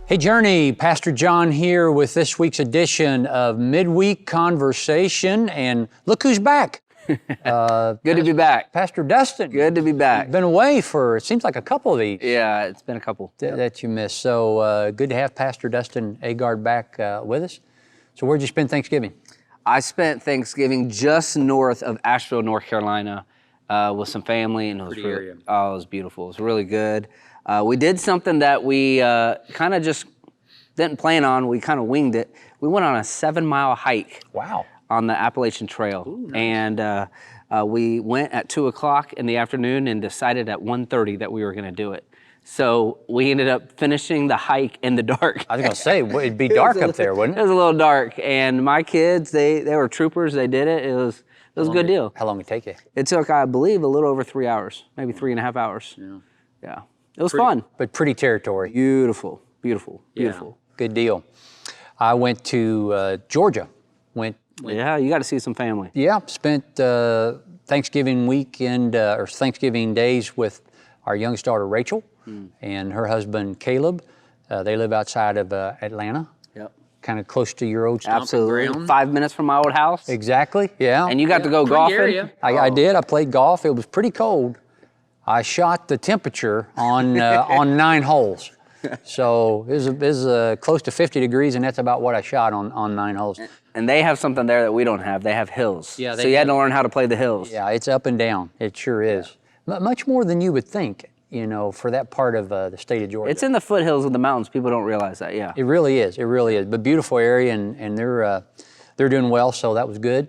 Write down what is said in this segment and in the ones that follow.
Hey Journey, Pastor John here with this week's edition of Midweek Conversation, and look who's back. Good to be back. Pastor Dustin. Good to be back. You've been away for, it seems like a couple of these. Yeah, it's been a couple. That you missed. So good to have Pastor Dustin Agard back with us. So where'd you spend Thanksgiving? I spent Thanksgiving just north of Asheville, North Carolina, with some family, and it was beautiful. It was really good. We did something that we kind of just didn't plan on. We kind of winged it. We went on a 7-mile hike. Wow. On the Appalachian Trail. Ooh, nice. And we went at 2 o'clock in the afternoon and decided at 1:30 that we were going to do it. So we ended up finishing the hike in the dark. I was going to say, it'd be dark up there, wouldn't it? It was a little dark. And my kids, they were troopers. They did it. It was a good deal. How long did it take you? It took, I believe, a little over 3 hours, maybe 3.5 hours. Yeah. It was fun. But pretty territory. Beautiful. Yeah. Good deal. I went to Georgia. Yeah, you got to see some family. Yeah, spent Thanksgiving weekend or Thanksgiving days with our youngest daughter Rachel and her husband Caleb. They live outside of Atlanta. Yep. Kind of close to your old stomping Absolutely. ground. 5 minutes from my old house. Exactly. Yeah. And you got to go golfing. I did. I played golf. It was pretty cold. I shot the temperature on 9 holes. So it was close to 50 degrees, and that's about what I shot on 9 holes. And they have something there that we don't have. They have hills. Yeah, so you had to learn how to play the hills. Yeah, it's up and down. It sure is. Yeah. Much more than you would think, for that part of the state of Georgia. It's in the foothills of the mountains. People don't realize that, yeah. It really is. It really is. But beautiful area, and they're doing well, so that was good.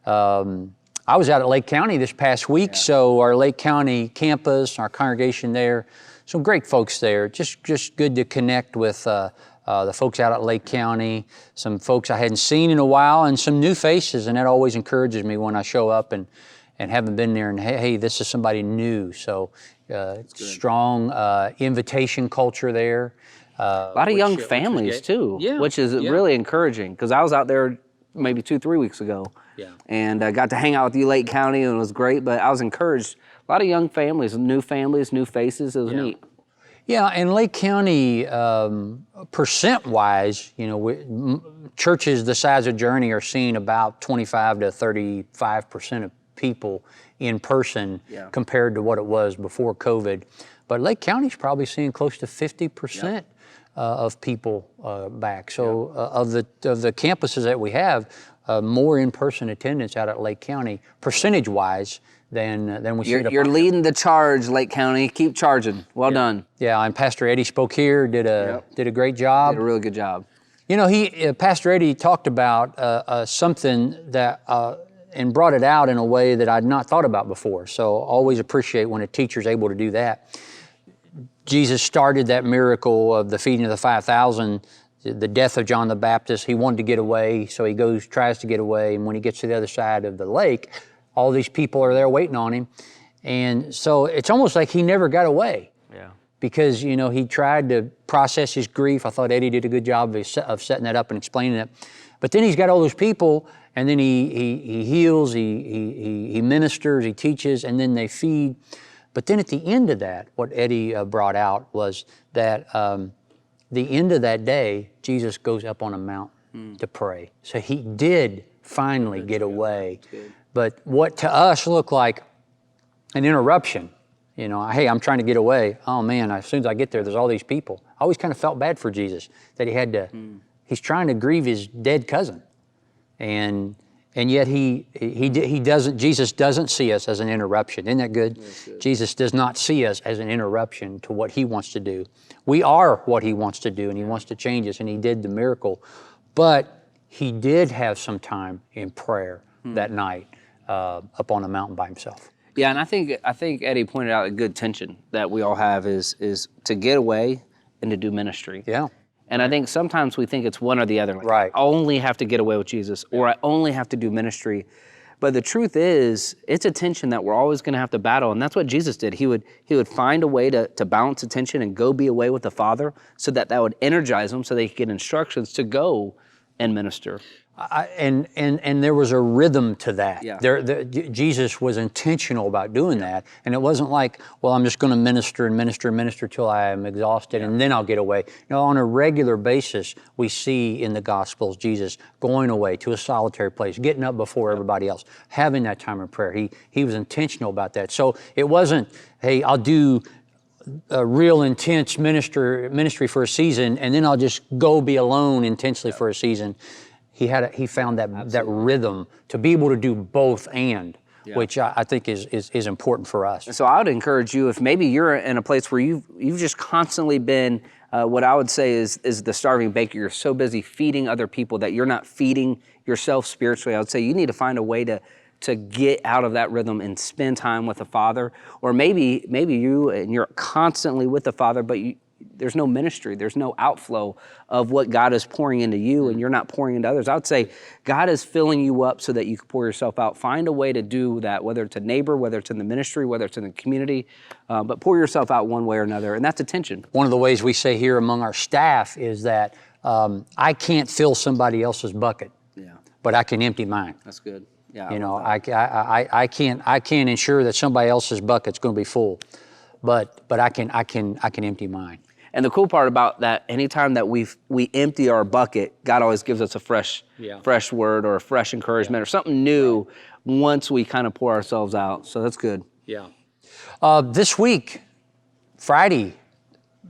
I was out at Lake County this past week, so our Lake County campus, our congregation there, some great folks there. Just good to connect with the folks out at Lake County, some folks I hadn't seen in a while, and some new faces, and that always encourages me when I show up and haven't been there, and hey, this is somebody new. So strong invitation culture there. A lot of young families too, which is really encouraging, because I was out there maybe 2-3 weeks ago. Yeah. And I got to hang out with you, Lake County, and it was great, but I was encouraged. A lot of young families, new faces, it was neat. Yeah, and Lake County, percent-wise, churches the size of Journey are seeing about 25 to 35% of people in person compared to what it was before COVID. But Lake County's probably seeing close to 50% of people back. So of the campuses that we have, more in-person attendance out at Lake County, percentage-wise, than we see. You're leading the charge, Lake County. Keep charging. Well done. Yeah, and Pastor Eddie spoke here, did a great job. Did a really good job. Pastor Eddie talked about something that and brought it out in a way that I'd not thought about before. So always appreciate when a teacher's able to do that. Jesus started that miracle of the feeding of the 5,000. The death of John the Baptist. He wanted to get away, so he tries to get away, and when he gets to the other side of the lake, all these people are there waiting on him, and so it's almost like he never got away. Yeah. Because he tried to process his grief. I thought Eddie did a good job of setting that up and explaining it. But then he's got all those people, and then he heals, he ministers, he teaches, and then they feed. But then at the end of that, what Eddie brought out was that. The end of that day, Jesus goes up on a mountain to pray. So he did finally get away. But what to us looked like an interruption, hey, I'm trying to get away. Oh man, as soon as I get there, there's all these people. I always kind of felt bad for Jesus that he had to, he's trying to grieve his dead cousin. And yet Jesus doesn't see us as an interruption. Isn't that good? Good? Jesus does not see us as an interruption to what he wants to do. We are what he wants to do, and he wants to change us, and he did the miracle. But he did have some time in prayer that night up on a mountain by himself. Yeah, and I think Eddie pointed out a good tension that we all have is to get away and to do ministry. Yeah. And I think sometimes we think it's one or the other. Like, right. I only have to get away with Jesus, or I only have to do ministry. But the truth is, it's a tension that we're always going to have to battle, and that's what Jesus did. He would find a way to balance attention and go be away with the Father, so that would energize him, so they could get instructions to go and minister. And there was a rhythm to that. Yeah. Jesus was intentional about doing that, and it wasn't like, well, I'm just going to minister and minister and minister till I am exhausted, and then I'll get away. No, on a regular basis, we see in the Gospels Jesus going away to a solitary place, getting up before everybody else, having that time of prayer. He was intentional about that. So it wasn't, hey, I'll do a real intense ministry for a season, and then I'll just go be alone intensely for a season. He found that rhythm to be able to do both which I think is important for us. So I would encourage you, if maybe you're in a place where you've just constantly been what I would say is the starving baker. You're so busy feeding other people that you're not feeding yourself spiritually. I would say you need to find a way to get out of that rhythm and spend time with the Father. Or maybe you're constantly with the Father, but there's no ministry, there's no outflow of what God is pouring into you, and you're not pouring into others. I would say God is filling you up so that you can pour yourself out. Find a way to do that, whether it's a neighbor, whether it's in the ministry, whether it's in the community, but pour yourself out one way or another, and that's attention. One of the ways we say here among our staff is that I can't fill somebody else's bucket, but I can empty mine. That's good. Yeah, I can't ensure that somebody else's bucket's going to be full, but I can empty mine. And the cool part about that, anytime that we empty our bucket, God always gives us a fresh word or a fresh encouragement or something new once we kind of pour ourselves out. So that's good. Yeah. This week, Friday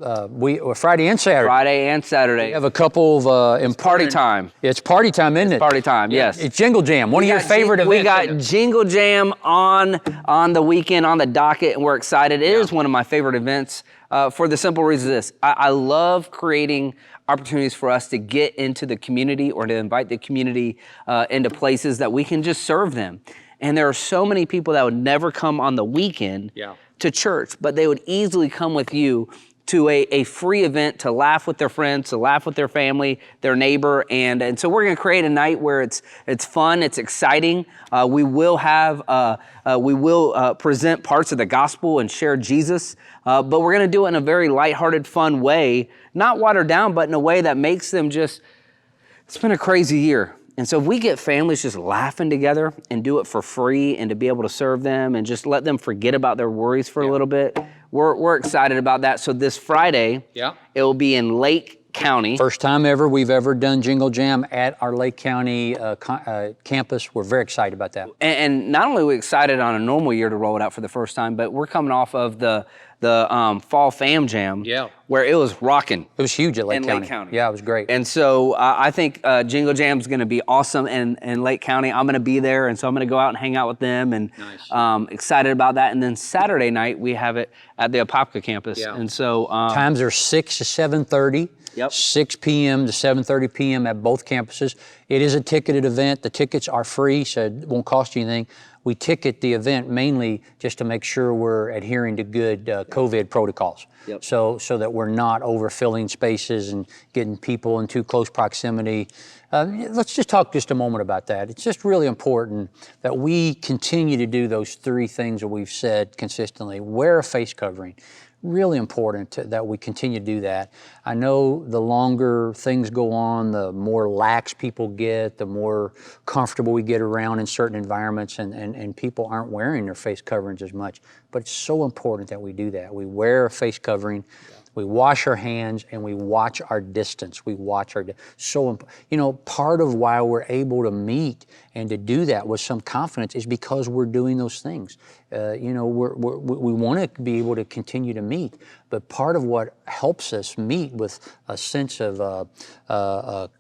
and Saturday. We have a couple of it's party time. It's party time, isn't it? Party time, yes. It's Jingle Jam, one of your favorite events. We got Jingle Jam on the weekend, on the docket, and we're excited. It is one of my favorite events for the simple reason this. I love creating opportunities for us to get into the community or to invite the community into places that we can just serve them. And there are so many people that would never come on the weekend to church, but they would easily come with you to a free event to laugh with their friends, to laugh with their family, their neighbor, and so we're going to create a night where it's fun, it's exciting. We will present parts of the gospel and share Jesus, but we're going to do it in a very lighthearted, fun way, not watered down, but in a way that makes them just. It's been a crazy year. And so if we get families just laughing together and do it for free and to be able to serve them and just let them forget about their worries for a little bit, we're excited about that. So this Friday, it will be in Lake County. First time ever we've ever done Jingle Jam at our Lake County campus. We're very excited about that. And not only are we excited on a normal year to roll it out for the first time, but we're coming off of the Fall Fam Jam, where it was rocking. It was huge at Lake County. Yeah, it was great. And so I think Jingle Jam is going to be awesome in Lake County. I'm going to be there, and so I'm going to go out and hang out with them, and excited about that. And then Saturday night we have it at the Apopka campus, and so times are 6 to 7:30. 6 p.m. to 7:30 p.m. at both campuses. It is a ticketed event. The tickets are free, so it won't cost you anything. We ticket the event mainly just to make sure we're adhering to good COVID protocols. So that we're not overfilling spaces and getting people in too close proximity. Let's just talk just a moment about that. It's just really important that we continue to do those three things that we've said consistently. Wear a face covering. Really important that we continue to do that. I know the longer things go on, the more lax people get, the more comfortable we get around in certain environments, and people aren't wearing their face coverings as much. But it's so important that we do that. We wear a face covering, we wash our hands, and we watch our distance. Part of why we're able to meet and to do that with some confidence is because we're doing those things. We want to be able to continue to meet, but part of what helps us meet with a sense of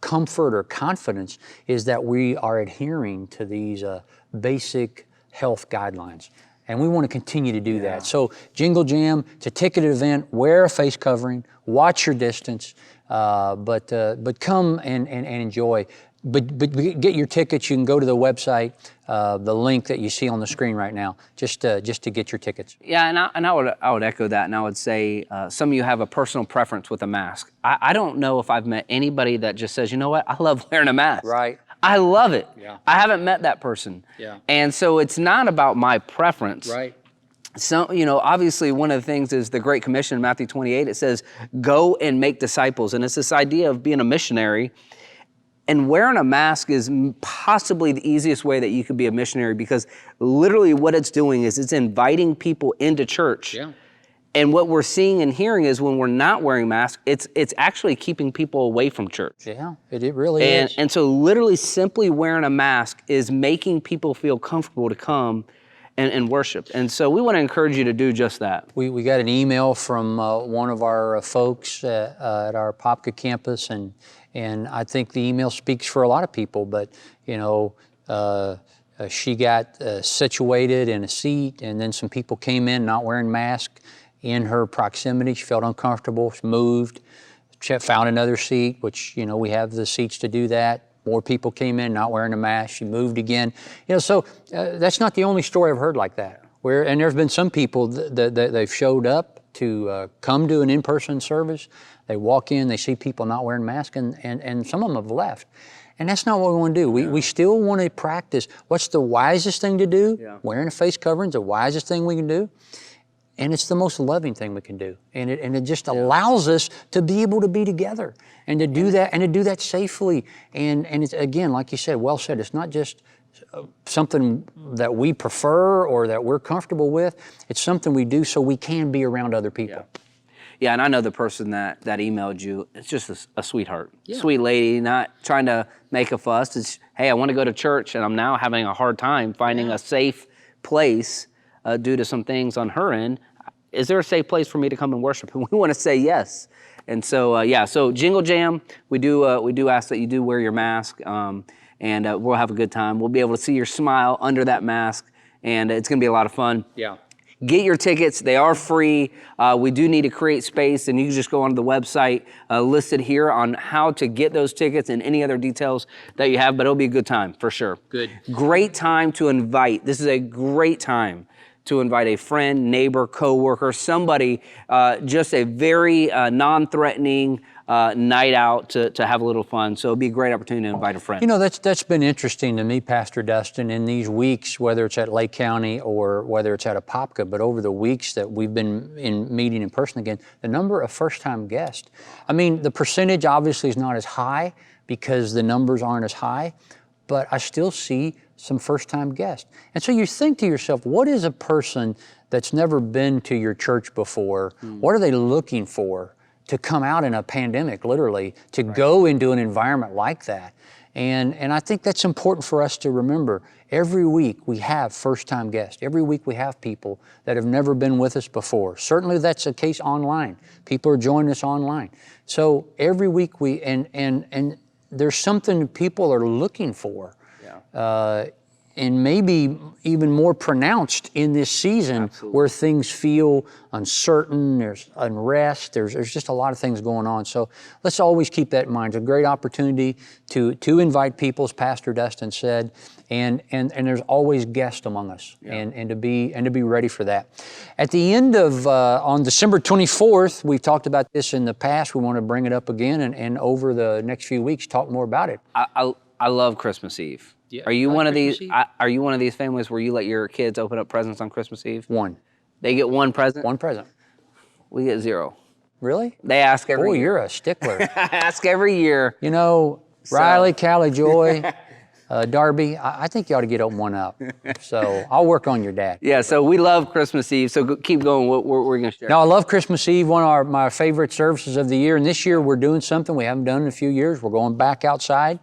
comfort or confidence is that we are adhering to these basic health guidelines. And we want to continue to do that. So Jingle Jam, it's a ticketed event. Wear a face covering, watch your distance, but come and enjoy. But get your tickets. You can go to the website, the link that you see on the screen right now, just to get your tickets. Yeah, and I would echo that, and I would say some of you have a personal preference with a mask. I don't know if I've met anybody that just says, you know what, I love wearing a mask. Right. I love it. Yeah. I haven't met that person. Yeah. And so it's not about my preference. Right. So, obviously one of the things is the Great Commission in Matthew 28. It says, go and make disciples. And it's this idea of being a missionary. And wearing a mask is possibly the easiest way that you could be a missionary, because literally what it's doing is it's inviting people into church. Yeah. And what we're seeing and hearing is when we're not wearing masks, it's actually keeping people away from church. Yeah, it really is. And so literally simply wearing a mask is making people feel comfortable to come and worship. And so we want to encourage you to do just that. We got an email from one of our folks at our Popka campus, and I think the email speaks for a lot of people, but she got situated in a seat, and then some people came in not wearing masks in her proximity. She felt uncomfortable, she moved, found another seat, which, we have the seats to do that. More people came in not wearing a mask. She moved again. So that's not the only story I've heard like that. And there's been some people that they've showed up to come to an in-person service. They walk in, they see people not wearing masks, and some of them have left. And that's not what we want to do. We still want to practice. What's the wisest thing to do? Yeah. Wearing a face covering is the wisest thing we can do. And it's the most loving thing we can do. And it just allows us to be able to be together and to do that safely. And it's, again, like you said, well said, it's not just something that we prefer or that we're comfortable with. It's something we do so we can be around other people. Yeah, and I know the person that emailed you, it's just a sweetheart. Yeah. Sweet lady, not trying to make a fuss. It's, hey, I want to go to church, and I'm now having a hard time finding a safe place due to some things on her end. Is there a safe place for me to come and worship? And we want to say yes. And so, so Jingle Jam, we do ask that you do wear your mask, and we'll have a good time. We'll be able to see your smile under that mask, and it's going to be a lot of fun. Yeah. Get your tickets. They are free. We do need to create space, and you can just go onto the website listed here on how to get those tickets and any other details that you have, but it'll be a good time for sure. Good. Great time to invite. This is a great time to invite a friend, neighbor, coworker, somebody, just a very non-threatening night out to have a little fun. So it'd be a great opportunity to invite a friend. That's been interesting to me, Pastor Dustin, in these weeks, whether it's at Lake County or whether it's at a Popka, but over the weeks that we've been meeting in person again, the number of first-time guests. I mean, the percentage obviously is not as high because the numbers aren't as high, but I still see some first-time guests. And so you think to yourself, what is a person that's never been to your church before? What are they looking for to come out in a pandemic, literally, to go into an environment like that? And I think that's important for us to remember. Every week we have first-time guests. Every week we have people that have never been with us before. Certainly that's the case online. People are joining us online. So every week and there's something people are looking for. And maybe even more pronounced in this season where things feel uncertain, there's unrest, there's just a lot of things going on. So let's always keep that in mind. It's a great opportunity to invite people, as Pastor Dustin said, and there's always guests among us, and to be ready for that. At the end of, on December 24th, we've talked about this in the past, we want to bring it up again, and over the next few weeks, talk more about it. I love Christmas Eve. Yeah, are you one of these? Are you one of these families where you let your kids open up presents on Christmas Eve? One. They get one present? One present. We get 0. Really? They ask every year. Boy, you're a stickler. I ask every year. Riley, Callie, Joy, Darby, I think you ought to get one up. So I'll work on your dad. Yeah, so we love Christmas Eve, so keep going. What we're going to share. No, I love Christmas Eve, one of my favorite services of the year. And this year we're doing something we haven't done in a few years. We're going back outside.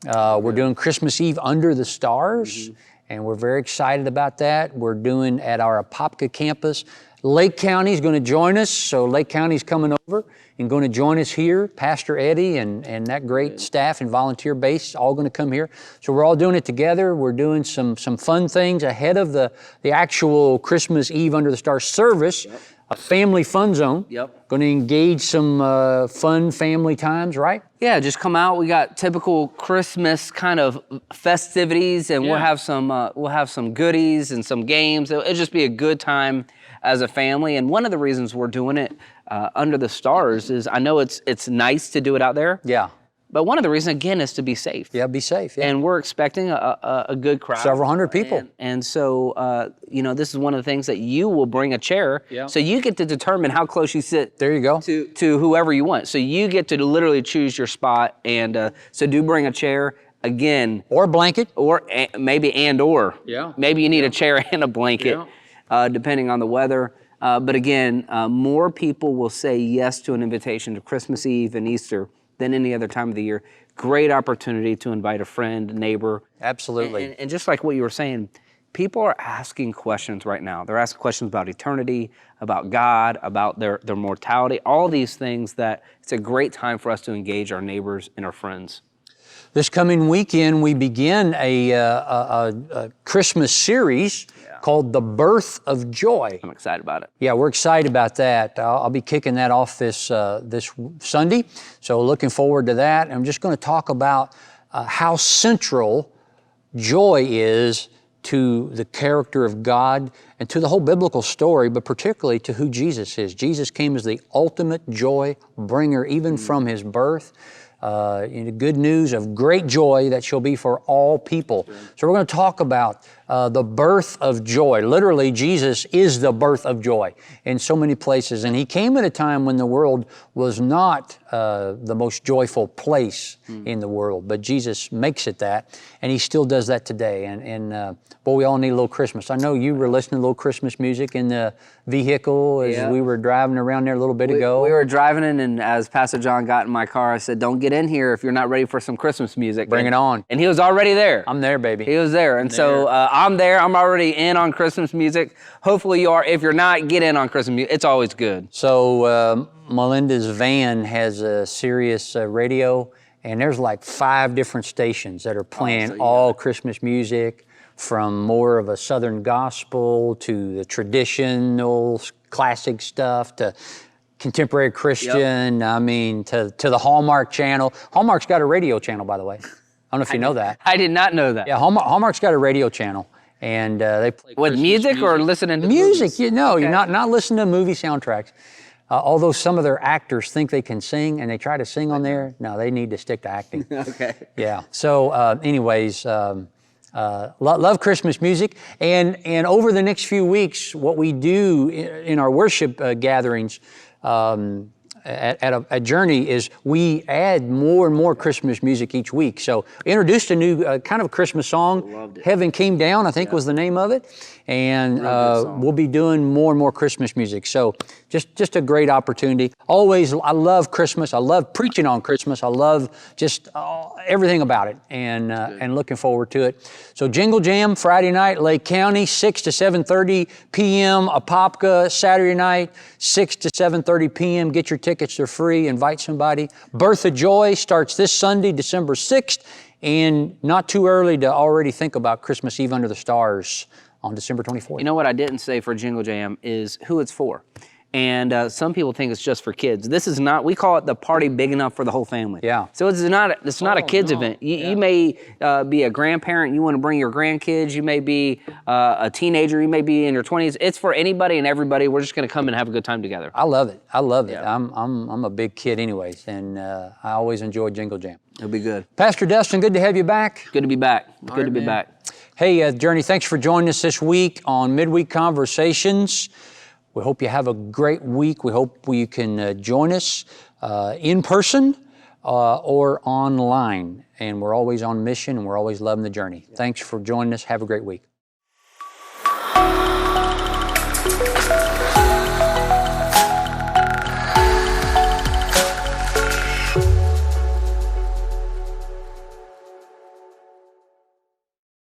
We're doing Christmas Eve under the stars, and we're very excited about that. We're doing at our Popka campus. Lake County is going to join us, so Lake County's coming over and going to join us here. Pastor Eddie and that great staff and volunteer base all going to come here. So we're all doing it together. We're doing some fun things ahead of the actual Christmas Eve under the stars service. A family fun zone. Yep. Going to engage some fun family times, right? Yeah, just come out. We got typical Christmas kind of festivities, and we'll have some goodies and some games. It'll just be a good time as a family. And one of the reasons we're doing it under the stars is I know it's nice to do it out there. Yeah. But one of the reasons, again, is to be safe. Yeah, be safe. Yeah. And we're expecting a good crowd. Several hundred people. And so, this is one of the things that you will bring a chair. Yeah. So you get to determine how close you sit. There you go. To whoever you want. So you get to literally choose your spot. And so do bring a chair. Again. Or a blanket. Or maybe or. Yeah. Maybe you need a chair and a blanket, depending on the weather. But again, more people will say yes to an invitation to Christmas Eve and Easter than any other time of the year. Great opportunity to invite a friend, neighbor. Absolutely. And just like what you were saying, people are asking questions right now. They're asking questions about eternity, about God, about their mortality, all these things that it's a great time for us to engage our neighbors and our friends. This coming weekend, we begin a Christmas series called The Birth of Joy. I'm excited about it. Yeah, we're excited about that. I'll be kicking that off this Sunday, so looking forward to that. I'm just going to talk about how central joy is to the character of God and to the whole biblical story, but particularly to who Jesus is. Jesus came as the ultimate joy bringer, even from his birth. Good news of great joy that shall be for all people. So we're going to talk about the birth of joy. Literally, Jesus is the birth of joy in so many places. And he came at a time when the world was not the most joyful place in the world, but Jesus makes it that, and he still does that today. And boy, we all need a little Christmas. I know you were listening to a little Christmas music in the vehicle as we were driving around there a little bit ago. We were driving in, and as Pastor John got in my car, I said, "Don't get in here if you're not ready for some Christmas music." Bring it on. And he was already there. I'm there, baby. He was there. And so I'm there. I'm already in on Christmas music. Hopefully you are. If you're not, get in on Christmas music. It's always good. So Melinda's van has a Sirius radio, and there's like 5 different stations that are playing all Christmas music, from more of a Southern gospel to the traditional classic stuff to contemporary Christian, I mean, to the Hallmark channel. Hallmark's got a radio channel, by the way. I don't know if you know that. I did not know that. Yeah, Hallmark's got a radio channel, and they play with music or listening to music. You're not listening to movie soundtracks. Although some of their actors think they can sing and they try to sing on there, no, they need to stick to acting. Okay. Yeah. So, anyways. Love Christmas music, and over the next few weeks, what we do in our worship gatherings at Journey is we add more and more Christmas music each week. So introduced a new kind of Christmas song, Heaven Came Down, I think was the name of it, and we'll be doing more and more Christmas music. So just a great opportunity. Always, I love Christmas. I love preaching on Christmas. I love just everything about it, and looking forward to it. So Jingle Jam Friday night, Lake County, 6 to 7:30 p.m. Apopka Saturday night, 6 to 7:30 p.m. Get your tickets; they're free. Invite somebody. Birth of Joy starts this Sunday, December 6th, and not too early to already think about Christmas Eve under the stars on December 24th. You know what I didn't say for Jingle Jam is who it's for. And some people think it's just for kids. This is not, we call it the party big enough for the whole family. Yeah. So it's not a kids event. You may be a grandparent, you want to bring your grandkids, you may be a teenager, you may be in your 20s. It's for anybody and everybody. We're just going to come and have a good time together. I love it. Yeah. I'm a big kid anyways, and I always enjoy Jingle Jam. It'll be good. Pastor Dustin, good to have you back. Good to be back. Good to be back. Hey, Journey, thanks for joining us this week on Midweek Conversations. We hope you have a great week. We hope you can join us in person or online. And we're always on mission, and we're always loving the journey. Thanks for joining us. Have a great week.